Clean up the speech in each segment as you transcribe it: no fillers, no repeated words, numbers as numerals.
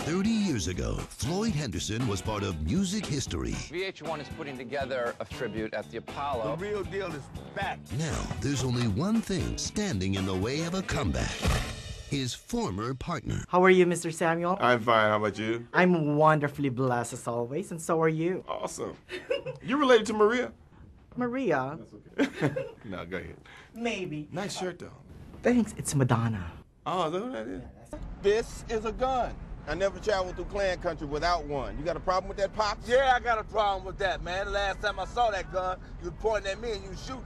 30 years ago, Floyd Henderson was part of music history. VH1 is putting together a tribute at the Apollo. The real deal is back. Now, there's only one thing standing in the way of a comeback. His former partner. How are you, Mr. Samuel? I'm fine. How about you? I'm wonderfully blessed as always, and so are you. Awesome. You related to Maria? Maria? That's okay. No, go ahead. Maybe. Nice shirt, though. Thanks, it's Madonna. Oh, is that what that is? This is a gun. I never traveled through Klan country without one. You got a problem with that, Pops? Yeah, I got a problem with that, man. The last time I saw that gun, you was pointing at me and you was shooting.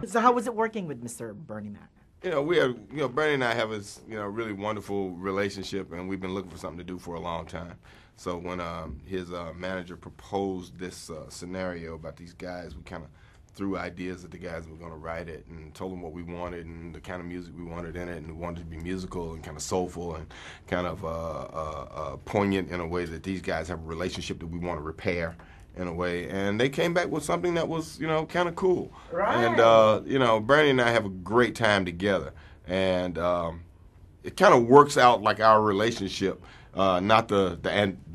So how was it working with Mr. Bernie Mac? Bernie and I have a, really wonderful relationship, and we've been looking for something to do for a long time. So when his manager proposed this scenario about these guys, we kind of threw ideas at the guys that were going to write it and told them what we wanted and the kind of music we wanted in it, and we wanted it to be musical and kind of soulful and kind of poignant in a way that these guys have a relationship that we want to repair in a way. And they came back with something that was, kind of cool. Right. And, Bernie and I have a great time together. And it kind of works out like our relationship. Not the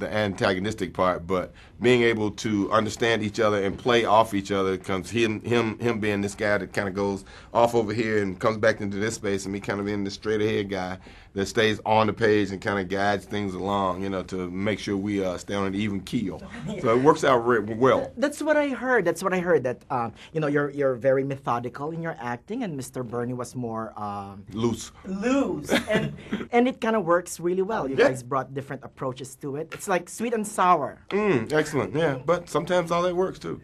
antagonistic part, but being able to understand each other and play off each other. Comes him being this guy that kind of goes off over here and comes back into this space, and me kind of being the straight ahead guy that stays on the page and kind of guides things along, to make sure we stay on an even keel. So it works out well. That's what I heard. That you're very methodical in your acting, and Mr. Bernie was more Loose, and it kind of works really well. You guys brought different approaches to it. It's like sweet and sour. Excellent, yeah. But sometimes all that works too.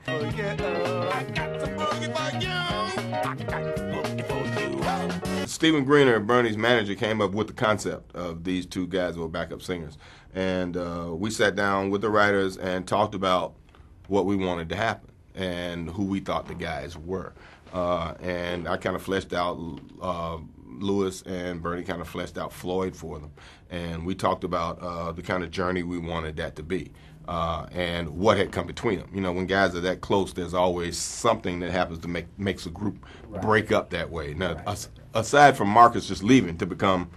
Stephen Greener, Bernie's manager, came up with the concept of these two guys who were backup singers. And we sat down with the writers and talked about what we wanted to happen and who we thought the guys were. And I kind of fleshed out Lewis, and Bernie kind of fleshed out Floyd for them. And we talked about the kind of journey we wanted that to be. And what had come between them. When guys are that close, there's always something that happens to makes a group break up that way. Now, aside from Marcus just leaving to become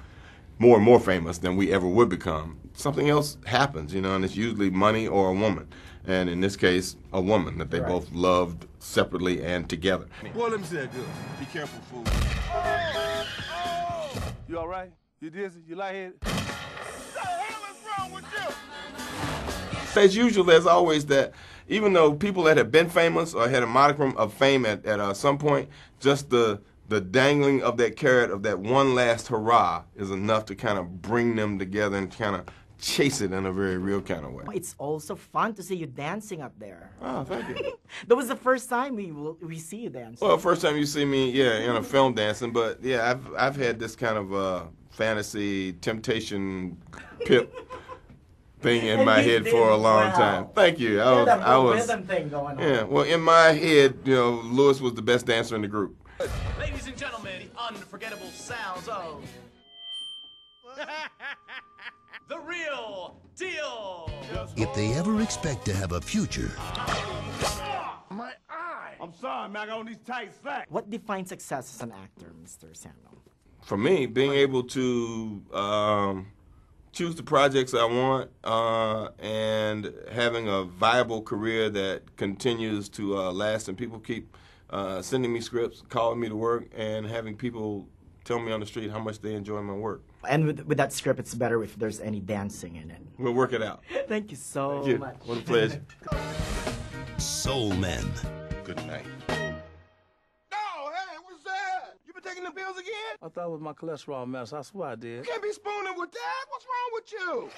more and more famous than we ever would become, something else happens, and it's usually money or a woman. And in this case, a woman that they both loved separately and together. Boy, let me say that good. Be careful, fool. You all right? You dizzy? You lightheaded? What the hell is wrong with you? As usual, there's always that, even though people that have been famous or had a modicum of fame at some point, just the dangling of that carrot of that one last hurrah is enough to kind of bring them together and kind of chase it in a very real kind of way. It's also fun to see you dancing up there. Oh, thank you. That was the first time we see you dancing. Well, first time you see me, in a film dancing, but I've had this kind of fantasy temptation pip thing in my head for a long time. Thank you. I was rhythm thing going on. Yeah, well, in my head, Lewis was the best dancer in the group. Ladies and gentlemen, the unforgettable sounds of the real deal. If they ever expect to have a future, My eye. I'm sorry, man. I got on these tight slacks. What defines success as an actor, Mr. Samuel? For me, being able to choose the projects I want and having a viable career that continues to last, and people keep sending me scripts, calling me to work, and having people tell me on the street how much they enjoy my work. And with that script, it's better if there's any dancing in it. We'll work it out. Thank you so Thank you. much. What a pleasure. Soul Men. Good night. No, hey, what's that? You been taking the pills again? I thought it was my cholesterol mess. I swear I did. You can't be spooning with that. What's wrong with you?